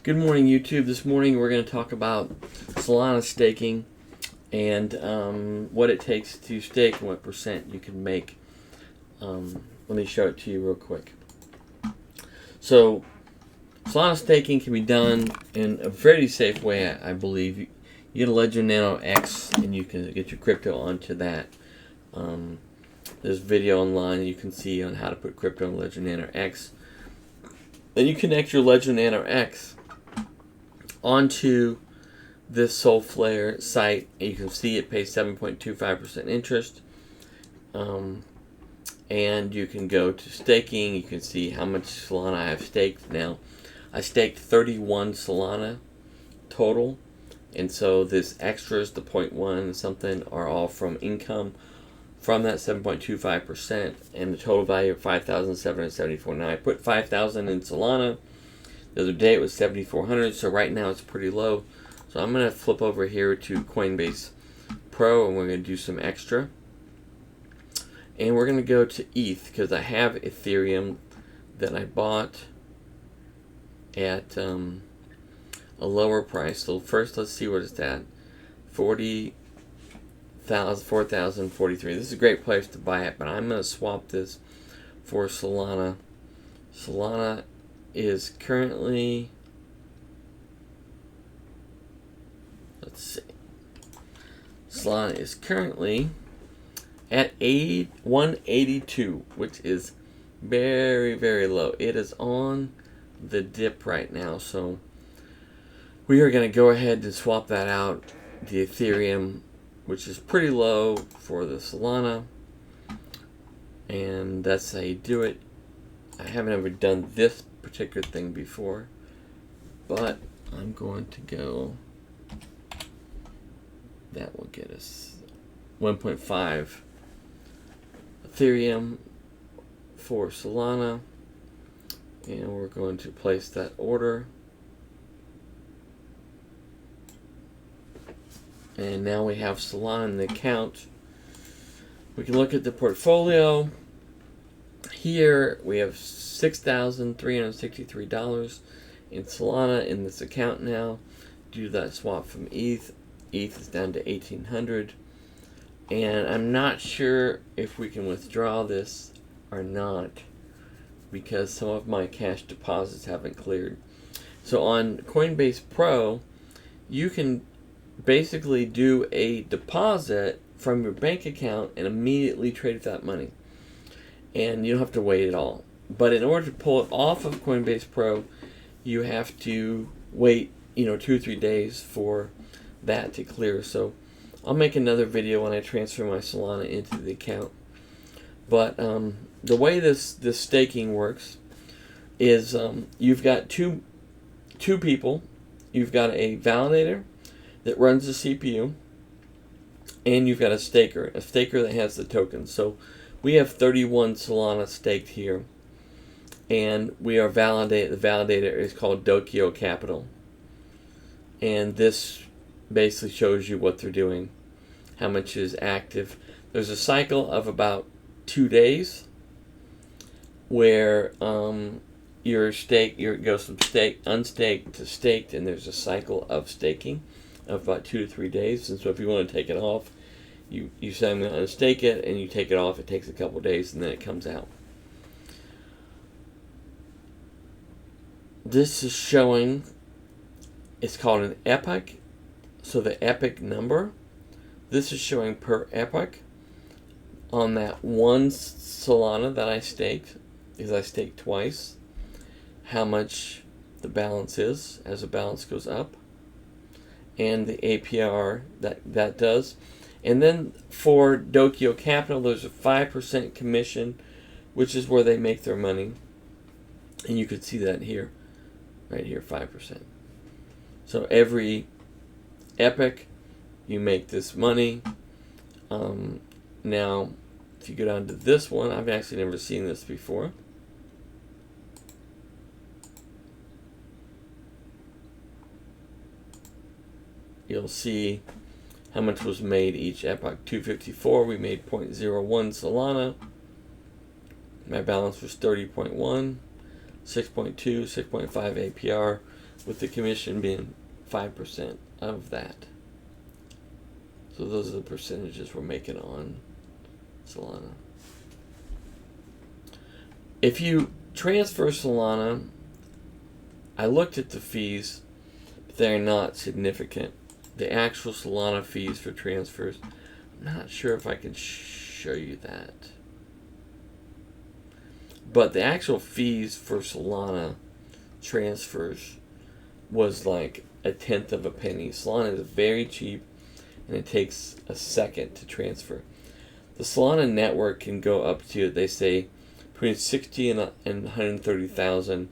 Good morning, YouTube. This morning we're going to talk about Solana staking and what it takes to stake and what percent you can make. Let me show it to you real quick. So, Solana staking can be done in a very safe way, I believe. You get a Ledger Nano X and you can get your crypto onto that. There's a video online you can see on how to put crypto on Ledger Nano X. Then you connect your Ledger Nano X onto this Solflare site. You can see it pays 7.25% interest. And you can go to staking. You can see how much Solana I have staked now. I staked 31 Solana total. And so this extras, the 0.1 something, are all from income from that 7.25%, and the total value of 5,774. Now I put 5,000 in Solana. The other day it was 7,400, so right now it's pretty low. So I'm going to flip over here to Coinbase Pro, and we're going to do some extra. And we're going to go to ETH, because I have Ethereum that I bought at a lower price. So first let's see what it's at. 4,043. This is a great place to buy it, but I'm going to swap this for Solana. Solana is currently, let's see, Solana is currently at 182, which is very, very low. It is on the dip right now, so we are going to go ahead and swap that out, the Ethereum, which is pretty low, for the Solana, and that's how you do it. I haven't ever done this particular thing before, but I'm going to go, that will get us 1.5 Ethereum for Solana, and we're going to place that order. And now we have Solana in the account. We can look at the portfolio. Here we have $6,363 in Solana in this account now. Do that swap from ETH. ETH is down to 1,800. And I'm not sure if we can withdraw this or not, because some of my cash deposits haven't cleared. So on Coinbase Pro, you can basically do a deposit from your bank account and immediately trade that money, and you don't have to wait at all. But in order to pull it off of Coinbase Pro, you have to wait 2 or 3 days for that to clear. So I'll make another video when I transfer my Solana into the account. But the way this staking works is you've got two people. You've got a validator that runs the CPU, and you've got a staker that has the tokens. So we have 31 Solana staked here, and we are validated. The validator is called Dokyo Capital, and this basically shows you what they're doing, how much is active. There's a cycle of about 2 days where your goes from unstaked to staked, and there's a cycle of staking of about 2 to 3 days. And so if you want to take it off, you say I'm going to unstake it, and you take it off. It takes a couple days, and then it comes out. This is showing, it's called an epoch. So the epoch number, this is showing per epoch on that one Solana that I staked, because I staked twice, how much the balance is as the balance goes up, and the APR that does. And then for Dokyo Capital, there's a 5% commission, which is where they make their money. And you could see that here, right here, 5%. So every epoch, you make this money. Now, if you go down to this one, I've actually never seen this before. You'll see how much was made each epoch. 254, we made 0.01 Solana. My balance was 30.1, 6.2, 6.5 APR. with the commission being 5% of that. So those are the percentages we're making on Solana. If you transfer Solana, I looked at the fees, but they're not significant. The actual Solana fees for transfers, I'm not sure if I can show you that. But the actual fees for Solana transfers was like 1/10 of a penny. Solana is very cheap, and it takes a second to transfer. The Solana network can go up to, they say, between 60 and 130,000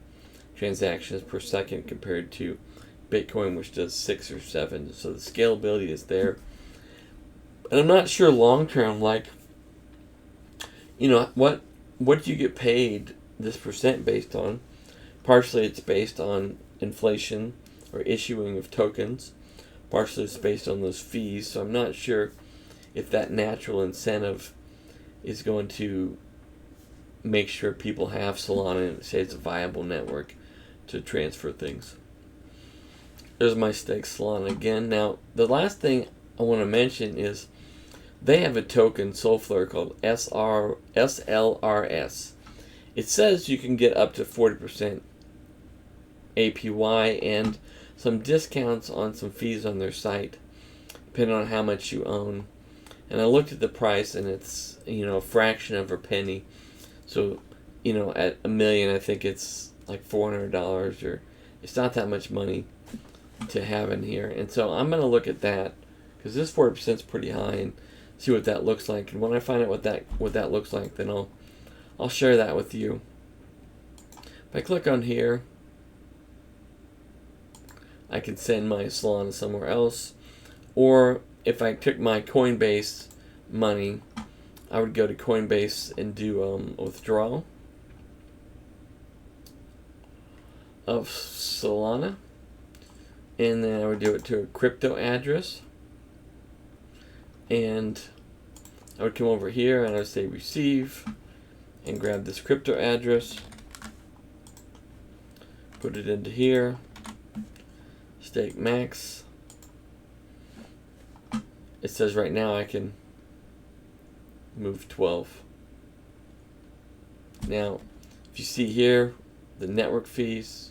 transactions per second compared to Bitcoin, which does 6 or 7. So the scalability is there. And I'm not sure long term, like, you know, what do you get paid this percent based on? Partially it's based on inflation or issuing of tokens. Partially it's based on those fees. So I'm not sure if that natural incentive is going to make sure people have Solana and say it's a viable network to transfer things. There's my stake Solana again. Now, the last thing I want to mention is they have a token, Solflare, called SLRS. It says you can get up to 40% APY and some discounts on some fees on their site, depending on how much you own. And I looked at the price, and it's, you know, a fraction of a penny. So, you know, at $1 million, I think it's like $400, or it's not that much money to have in here. And so I'm going to look at that, because this 40% is pretty high, and see what that looks like. And when I find out what that looks like, then I'll share that with you. If I click on here, I can send my Solana somewhere else, or if I took my Coinbase money, I would go to Coinbase and do a withdrawal of Solana, and then I would do it to a crypto address, and I would come over here and I would say receive and grab this crypto address, put it into here, stake max. It says right now I can move 12. Now, if you see here, the network fees,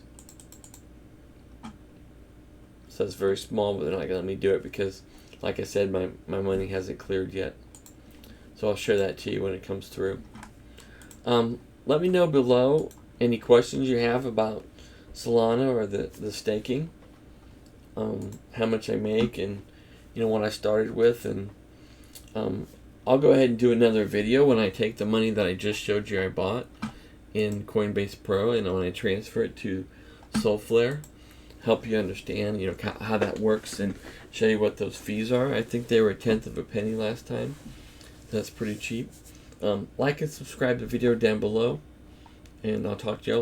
it says very small, but they're not going to let me do it because, like I said, my money hasn't cleared yet. So I'll share that to you when it comes through. Let me know below any questions you have about Solana or the staking, how much I make, and what I started with, and I'll go ahead and do another video when I take the money that I just showed you I bought in Coinbase Pro, and when I transfer it to Solflare, help you understand how that works and show you what those fees are. I think they were 1/10 of a penny last time. That's pretty cheap. Like and subscribe to the video down below, and I'll talk to you all later.